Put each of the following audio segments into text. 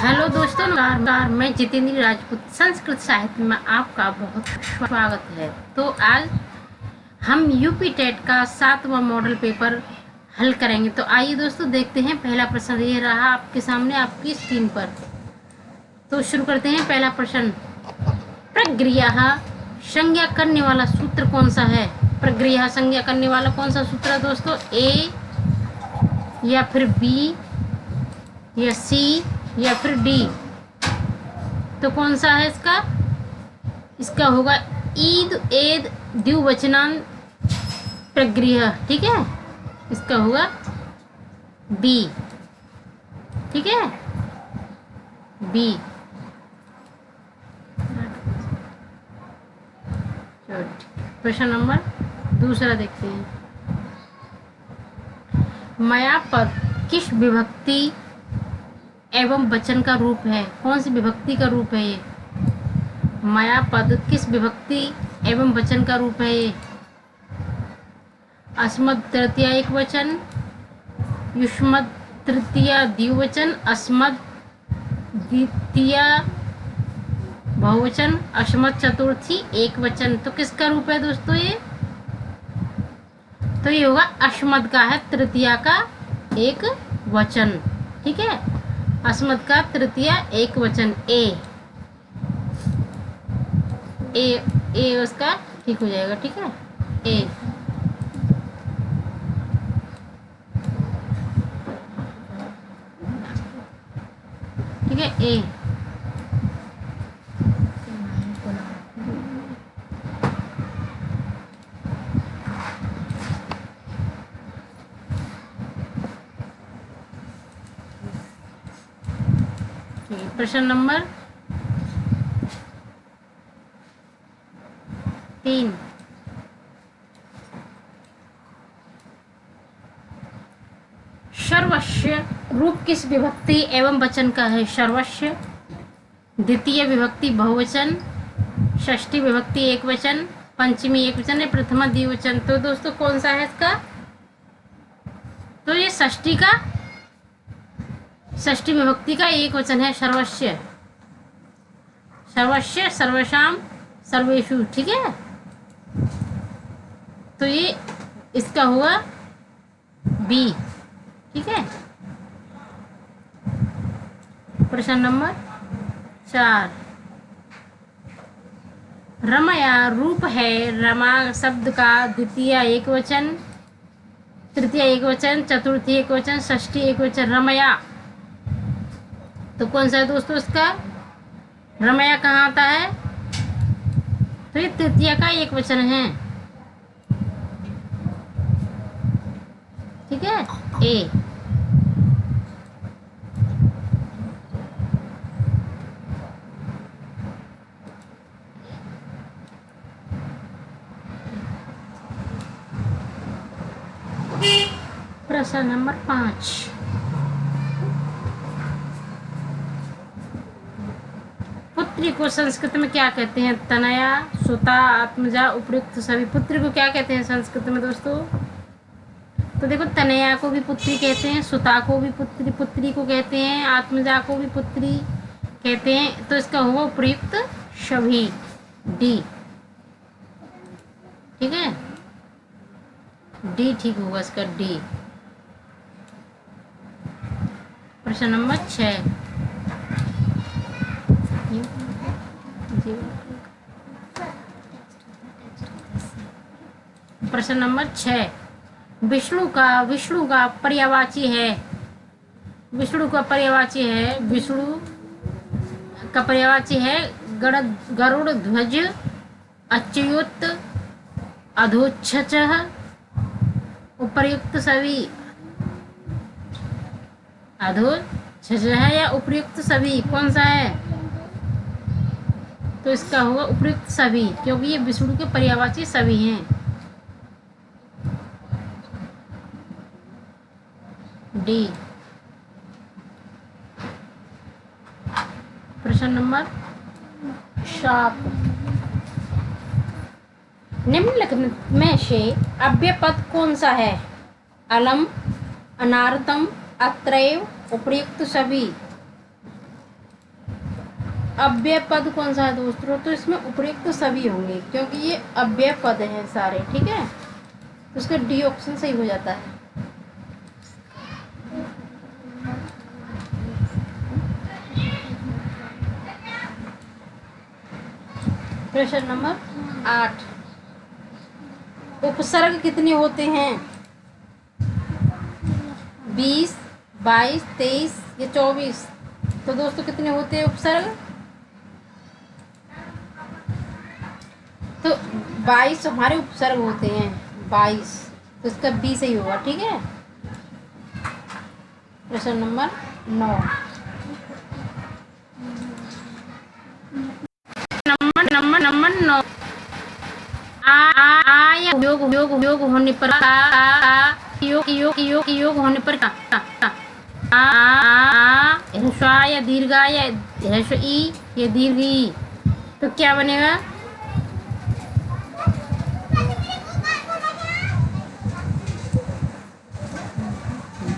Hello दोस्तों, नमस्कार। मैं जितेंद्र राजपूत। संस्कृत साहित्य में आपका बहुत स्वागत है। तो आज हम यूपी टेट का 7वां मॉडल पेपर हल करेंगे। तो आइए दोस्तों देखते हैं। पहला प्रश्न ये रहा आपके सामने आपकी स्क्रीन पर। तो शुरू करते हैं। पहला प्रश्न, प्रग्रिया संज्ञा करने वाला सूत्र कौन सा है? प्रग्रिया संज्ञा करने वाला कौन सा सूत्र है दोस्तों? ए या फिर बी या सी या फिर डी? तो कौन सा है इसका होगा ईद एद द्विवचनांत प्रग्रिया। ठीक है, इसका होगा बी। ठीक है, बी। प्रश्न नंबर दूसरा देखते हैं। माया पद किस विभक्ति एवं वचन का रूप है? कौन सी विभक्ति का रूप है ये? माया पद किस विभक्ति एवं वचन का रूप है ये? अस्मत् तृतीया एक वचन, युष्मत् तृतीया द्विवचन, अस्मत् द्वितीया बहुवचन, अस्मत् चतुर्थी एक वचन। तो किसका रूप है दोस्तों ये? तो ये होगा अस्मत् का है तृतीया का एक वचन। ठीक है, अस्मत् का तृतीया एक वचन ए उसका ठीक हो जाएगा। ठीक है, ए। ठीक है, ए। प्रश्न नंबर 3, सर्वस्व रूप किस विभक्ति एवं वचन का है? सर्वस्व द्वितीय विभक्ति बहुवचन, षष्ठी विभक्ति एक वचन, पंचमी एक वचन है, प्रथमा द्विवचन। तो दोस्तों कौन सा है इसका? तो ये षष्ठी विभक्ति का एक वचन है सर्वस्व। सर्वस्व, सर्वशाम, सर्वेषु। ठीक है, तो ये इसका हुआ बी। ठीक है, प्रश्न नंबर 4, रमया रूप है रमा शब्द का द्वितीय एक वचन, तृतीय एक वचन, चतुर्थी एक वचन, षष्ठी एक वचन। रमया तो कौन सा है दोस्तों इसका? रमया कहाँ आता है? तो ये तृतीय का एक वचन है। ठीक है, ए। प्रश्न नंबर 5, पुत्री को संस्कृत में क्या कहते हैं? तनया, सुता, आत्मजा, उपयुक्त सभी। पुत्री को क्या कहते हैं संस्कृत में दोस्तों? तो देखो, तनया को भी पुत्री कहते हैं, सुता को भी पुत्री को कहते हैं, आत्मजा को भी पुत्री कहते हैं। तो इसका होगा उपयुक्त सभी, डी। ठीक है, डी ठीक होगा इसका, डी। प्रश्न नंबर 6, प्रश्न नंबर 6, विष्णु का पर्यायवाची है। विष्णु का पर्यायवाची है गरुड़ ध्वज, अच्युत, अधोक्षज, उपर्युक्त सभी। अधोक्षज है या उपर्युक्त सभी? कौन सा है? तो इसका होगा उपयुक्त सभी, क्योंकि ये विष्णु के पर्यायवाची सभी हैं, डी। प्रश्न नंबर 7, निम्नलिखित में से अव्यय पद कौन सा है? अलम, अनारतम, अत्रैव, उपयुक्त सभी। अव्यय पद कौन सा है दोस्तों? तो इसमें उपयुक्त तो सभी होंगे क्योंकि ये अव्यय पद हैं सारे, ठीक है। तो उसका डी ऑप्शन सही हो जाता है। प्रश्न नंबर 8, उपसर्ग कितने होते हैं? 20, 22, 23 या 24? तो दोस्तों कितने होते हैं उपसर्ग? तो 22 हमारे उपसर्ग होते हैं, 22। तो इसका बी सही होगा, ठीक है। प्रश्न नंबर 9, नंबर 9, आ या योग होने पर योग होने पर ह्रस्व या दीर्घा या ह्रस्व ई या दीर्घ ई, तो क्या बनेगा?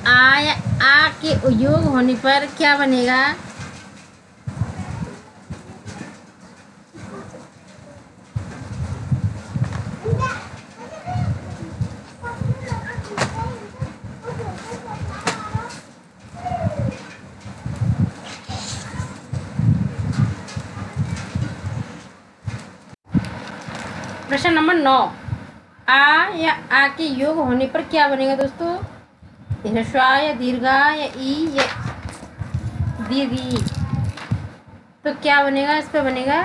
आ या आ के योग होने पर क्या बनेगा? प्रश्न नंबर 9, आ या आ के योग होने पर क्या बनेगा दोस्तों? ह्रस्व या दीर्घा या ई या दीर्घ ई, तो क्या बनेगा? इस पे बनेगा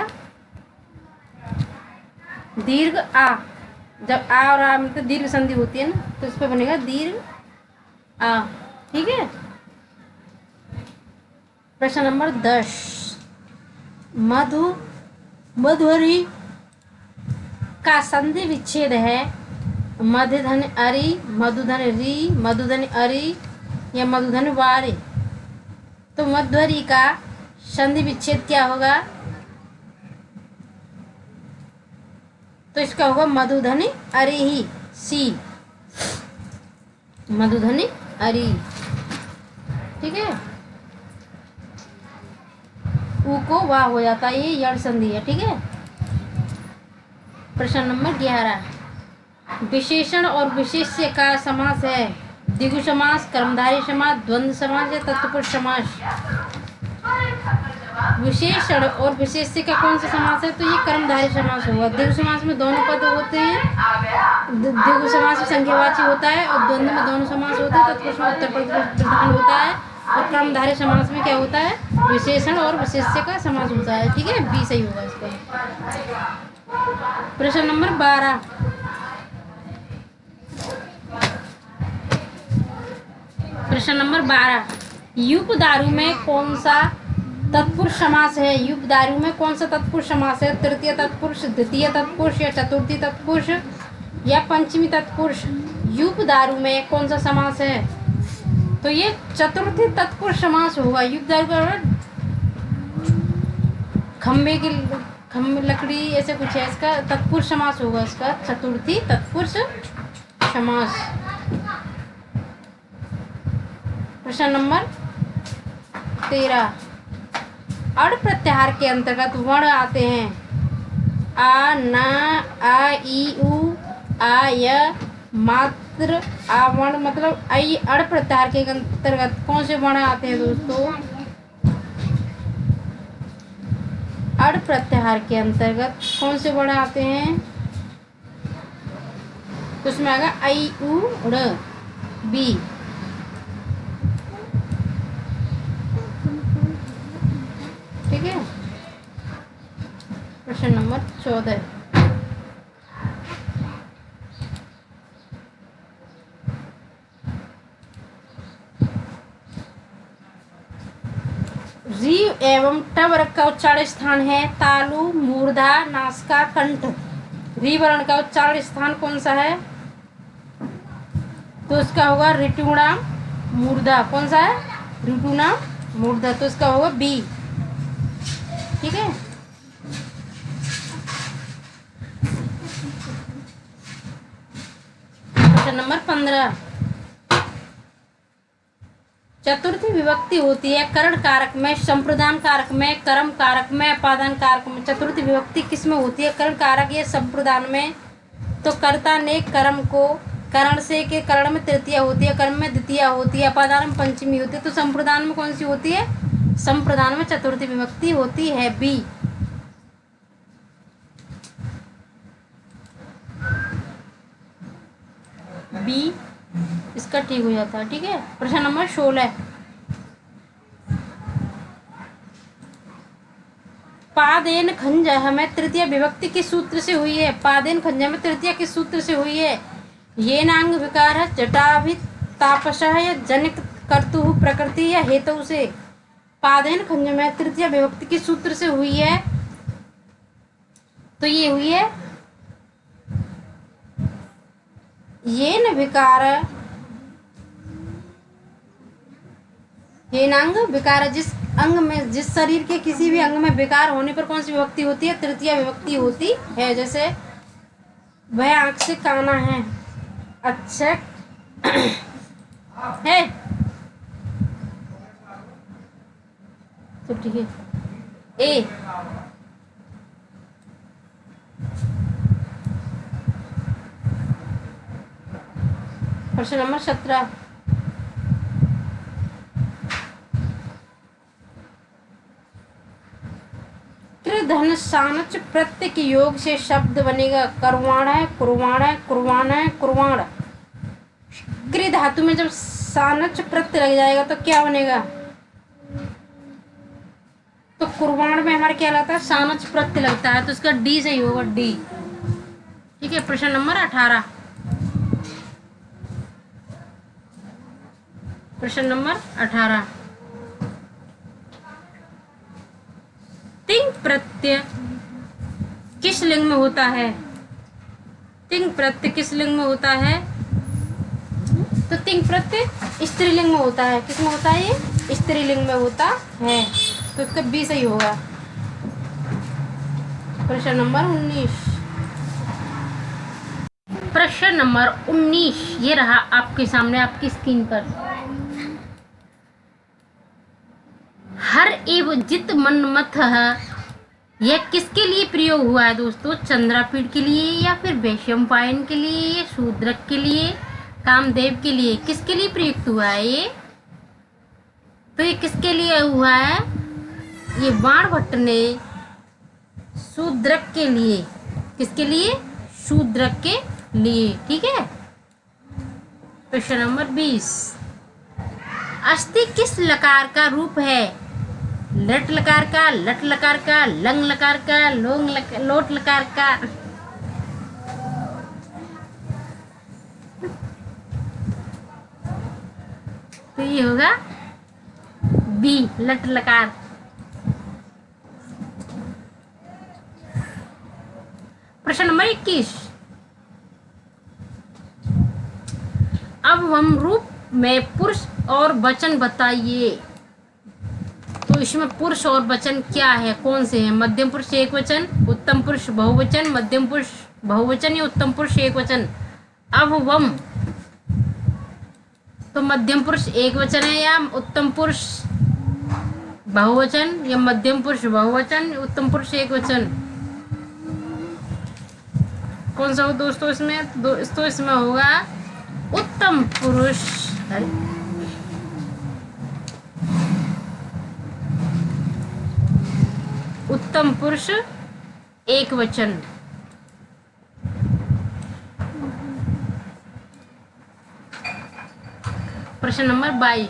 दीर्घ आ। जब आ और आ मतलब दीर्घ संधि होती है ना, तो इस पे बनेगा दीर्घ आ, ठीक है। प्रश्न नंबर 10, मधुरी का संधि विच्छेद है मध्यधन अरि, मधुधन री, मधुधन अरि या मधुधन वारे। तो मध्वरी का संधि विच्छेद क्या होगा? तो इसका होगा मधुधनी अरि ही, सी, मधुधनी अरि, ठीक है। ऊ को वाह हो जाता है, ये यड़ संधि है, ठीक है। प्रश्न नंबर 11, विशेषण और विशेष्य का समास है द्विगु समास, कर्मधारय समास, द्वंद्व समास या तत्पुरुष समास। विशेषण और विशेष्य का कौन सा समास है? तो ये कर्मधारय समास होगा। द्विगु समास में दोनों पद होते हैं, द्विगु समास में संज्ञावाची होता है और द्वंद्व में दोनों समास होते हैं, तत्पुरुष में उत्तर प्रधान होता है और कर्मधारय समास में क्या होता है? विशेषण और विशेष्य का समास होता है, ठीक है। बी सही होगा इसका। प्रश्न नंबर 12, प्रश्न नंबर 12, युपदारु में कौन सा तत्पुरुष समास है? युपदारु में कौन सा तत्पुरुष समास है? तृतीय तत्पुरुष, द्वितीय तत्पुरुष या चतुर्थी तत्पुरुष या पंचमी तत्पुरुष? युपदारु में कौन सा समास है? तो ये चतुर्थी तत्पुरुष समास होगा। युपदारु का खम्बे लकड़ी ऐसे कुछ है, इसका तत्पुरुष समास होगा, इसका चतुर्थी तत्पुरुष समास। प्रश्न नंबर 13, अड़ प्रत्याहार के अंतर्गत वर्ण आते हैं आ, ना, आ, ई, उ, आ, य, मात्र, आ वर्ण मतलब आई। अड़ प्रत्याहार के अंतर्गत कौन से वर्ण आते हैं दोस्तों? अड़ प्रत्याहार के अंतर्गत कौन से वर्ण आते हैं? तो उसमें आएगा आई, उ, ड़, बी, ठीक है। प्रश्न नंबर 14, री एवं ट वर्ग का उच्चारण स्थान है तालु, मूर्धा, नासिका, कंठ। री वर्ण का उच्चारण स्थान कौन सा है? तो इसका होगा ऋटुणाम मूर्धा। कौन सा है? ऋटुणाम मूर्धा, तो इसका होगा बी, ठीक है। प्रश्न नंबर 15, चतुर्थी विभक्ति होती है करण कारक में, संप्रदान कारक में, कर्म कारक में, अपादान कारक में। चतुर्थी विभक्ति किस में होती है? करण कारक या संप्रदान में। तो कर्ता ने कर्म को करण से के करण में तृतीया होती है, कर्म में द्वितीया होती है, अपादान में पंचमी होती है। तो संप्रदान में कौन सी होती है? संप्रदान में चतुर्थी विभक्ति होती है बी। बी इसका ठीक हो जाता है। ठीक है, प्रश्न नंबर 16। पादेन खंज हमें तृतीय विभक्ति किस सूत्र से हुई है? पादेन खंज में तृतीय किस सूत्र से हुई है? ये नांग विकार है जटाभि तापस या जनिक कर्तु प्रकृति या हेतु से। पादेन खंज में तृतीय विभक्ति किस सूत्र से हुई है? तो ये हुई है ये न विकार, ये नांग विकार। जिस अंग में, जिस शरीर के किसी भी अंग में विकार होने पर कौन सी विभक्ति होती है? तृतीय विभक्ति होती है। जैसे वह आंख से काना है, अच्छा है, तो ठीक है ए। प्रश्न नंबर 17। कृधन सानच प्रत्यय के योग से शब्द बनेगा कर्वाण है, कुर्वाण है, कुर्वाण है, कुर्वाण। कृ धातु में जब सानच प्रत्यय लग जाएगा तो क्या बनेगा? तो कुर्वाण में हमारा क्या लगता है? सानच प्रत्यय लगता है, तो इसका डी सही होगा, डी। ठीक है, प्रश्न नंबर 18। प्रश्न नंबर 18। तिंग प्रत्यय किस लिंग में होता है? तिंग प्रत्यय किस लिंग में होता है? तो तिंग प्रत्यय स्त्रीलिंग में होता है। किस में होता है? ये स्त्रीलिंग में होता है, तो इसका बी सही होगा। प्रश्न नंबर 19। प्रश्न नंबर 19 ये रहा आपके सामने, आपकी स्क्रीन पर। हर एव जित मनमथ यह किसके लिए प्रयोग हुआ है दोस्तों? चंद्रापीठ के लिए या फिर वैशंपायन के लिए या शूद्रक के लिए, कामदेव के लिए? किसके लिए प्रयुक्त हुआ है ये? तो ये किसके लिए हुआ है? ये बाणभट्ट ने शूद्रक के लिए। किसके लिए? शूद्रक के लिए। ठीक है, प्रश्न नंबर 20। अस्थि किस लकार का रूप है? लट लकार का, लट लकार का, लंग लकार का, लोट लकार का? तो ये होगा बी, लट लकार। प्रश्न नंबर 21। अब हम रूप में पुरुष और वचन बताइए। तो इसमें पुरुष और वचन क्या है, कौन से हैं? मध्यम पुरुष एक वचन, उत्तम पुरुष बहुवचन, मध्यम पुरुष बहुवचन या उत्तम पुरुष एक वचन। अब वम तो मध्यम पुरुष एक वचन है या उत्तम पुरुष बहुवचन, या मध्यम पुरुष बहुवचन, उत्तम पुरुष एक वचन? कौन सा हो दोस्तों इसमें? तो इसमें होगा उत्तम पुरुष। उत्तम पुरुष एक वचन। प्रश्न नंबर 22।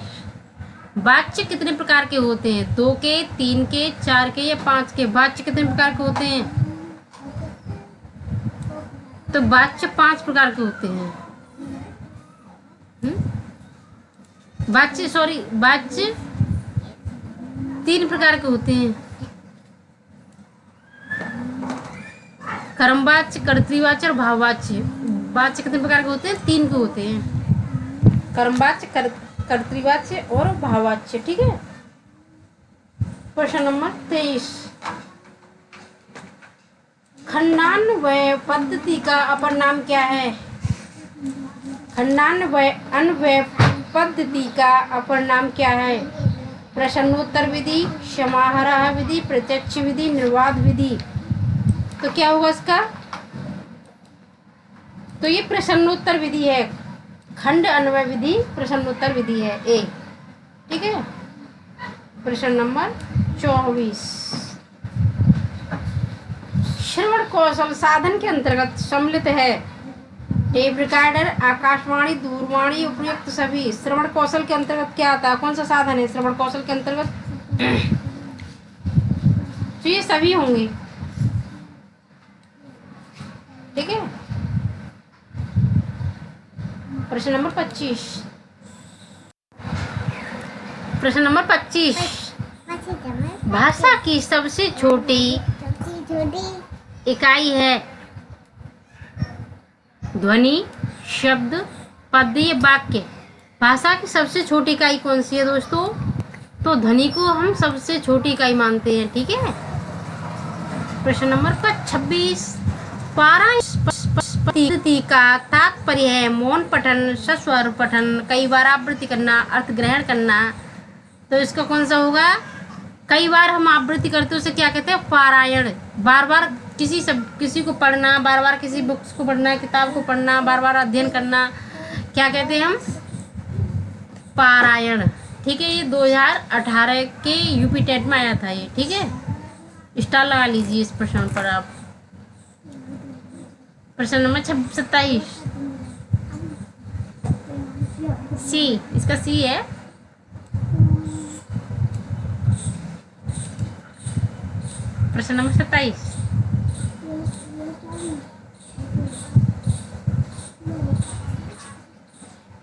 वाच्य कितने प्रकार के होते हैं? 2 के, 3 के, 4 के या 5 के? वाच्य कितने प्रकार के होते हैं? तो वाच्य 5 प्रकार के होते हैं। वाच्य 3 प्रकार के होते हैं। कर्मवाच्य, कर्तृवाच्य और भाववाच्य। वाच्य कितने प्रकार के होते हैं? 3 के होते हैं। कर्मवाच्य, कर्तृवाच्य और भाववाच्य। ठीक है, प्रश्न नंबर 23। खंडान्वय पद्धति का अपर नाम क्या है? खंडान्वय अन्वय पद्धति का अपर नाम क्या है? प्रश्नोत्तर विधि, समाहरह विधि, प्रत्यक्ष विधि, निर्वाध विधि। तो क्या होगा इसका? तो ये प्रश्नोत्तर विधि है, खंड अन्वय विधि प्रश्नोत्तर विधि है ए। ठीक है, प्रश्न नंबर 24। श्रवण कौशल साधन के अंतर्गत सम्मिलित है टेप रिकॉर्डर, आकाशवाणी, दूरवाणी, उपयुक्त सभी। श्रवण कौशल के अंतर्गत क्या आता है? कौन सा साधन है श्रवण कौशल के अंतर्गत? तो ये सभी होंगे। ठीक है, प्रश्न नंबर 25। प्रश्न नंबर 25। भाषा की सबसे छोटी इकाई है ध्वनि, शब्द, पद या वाक्य। भाषा की सबसे छोटी इकाई कौन सी है दोस्तों? तो ध्वनि को हम सबसे छोटी इकाई मानते हैं। ठीक है, प्रश्न नंबर 26। पद्धति का तात्पर्य है मौन पठन, सस्वर पठन, कई बार आवृत्ति करना, अर्थ ग्रहण करना। तो इसका कौन सा होगा? कई बार हम आवृत्ति करते हैं उसे क्या कहते हैं? पारायण। बार बार किसी को पढ़ना, बार बार किसी बुक्स को पढ़ना, किताब को पढ़ना, बार बार अध्ययन करना, क्या कहते हैं हम? पारायण। ठीक है, ये 2018 के यूपी टेट में आया था ये। ठीक है, स्टार लगा लीजिए इस प्रश्न पर आप। प्रश्न नंबर 27। सी, इसका सी है। प्रश्न नंबर 27।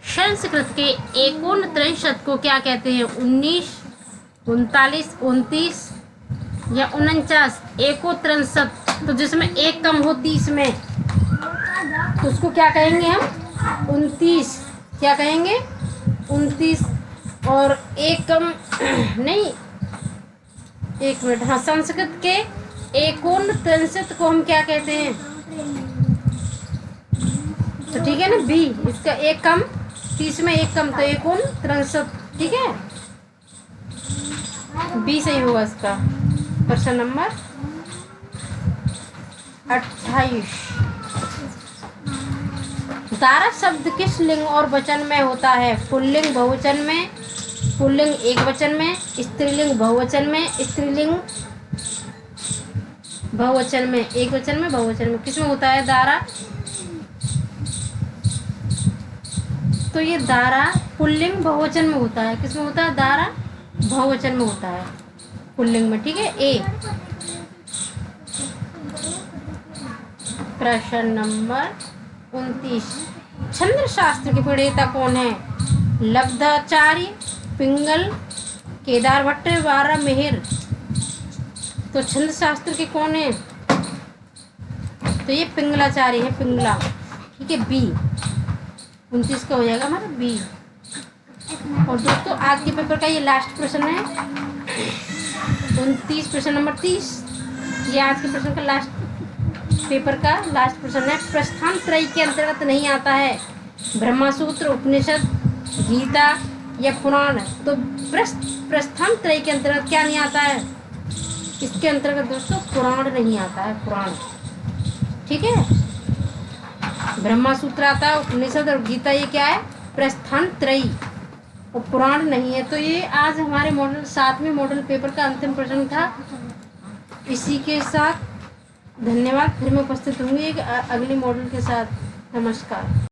संस्कृत के 39 को क्या कहते हैं? 19, 39, 29 या 49? 39, तो जिसमें एक कम हो 30 में, तो उसको क्या कहेंगे हम? 29। क्या कहेंगे? 29। और एक कम नहीं, एक मिनट, हाँ, संस्कृत के 39 को हम क्या कहते हैं? तो ठीक है ना, बी। इसका एक कम 30 में एक कम, तो 39। ठीक है, बी सही होगा इसका। प्रश्न नंबर 28। दारा शब्द किस लिंग और वचन में होता है? पुल्लिंग, बहुवचन में, पुल्लिंग एक वचन में, स्त्रीलिंग बहुवचन में, स्त्रीलिंग बहुवचन में, एक वचन में, बहुवचन में। किसमें होता है दारा? तो ये दारा पुल्लिंग बहुवचन में होता है। किसमें होता है? दारा बहुवचन में होता है, पुल्लिंग में। ठीक है, ए। प्रश्न नंबर 29। छंद शास्त्र के प्रणेता कौन है? लब्धाचार्य, पिंगल, केदार भट्ट, वारा मिहिर। तो छंद शास्त्र के कौन है? तो ये पिंगलाचार्य है, पिंगला। ठीक है, बी। 29 का हो जाएगा हमारा बी। और दोस्तों आज के पेपर का ये लास्ट प्रश्न है 29, प्रश्न नंबर 30। ये आज के प्रश्न का लास्ट पेपर का लास्ट प्रश्न है। प्रस्थान त्रय के अंतर्गत नहीं आता है ब्रह्मसूत्र, उपनिषद, गीता या पुराण। तो प्रस्थान त्रय के अंतर्गत क्या नहीं आता है? इसके अंतर्गत दोस्तों पुराण नहीं आता है, पुराण। ठीक है, ब्रह्मसूत्र आता है, उपनिषद और गीता, ये क्या है? प्रस्थान त्रयी, और पुराण नहीं है। तो ये आज हमारे मॉडल 7वें मॉडल पेपर का अंतिम प्रश्न था। इसी के साथ धन्यवाद। फिर मैं उपस्थित होंगी एक अगले मॉडल के साथ। नमस्कार।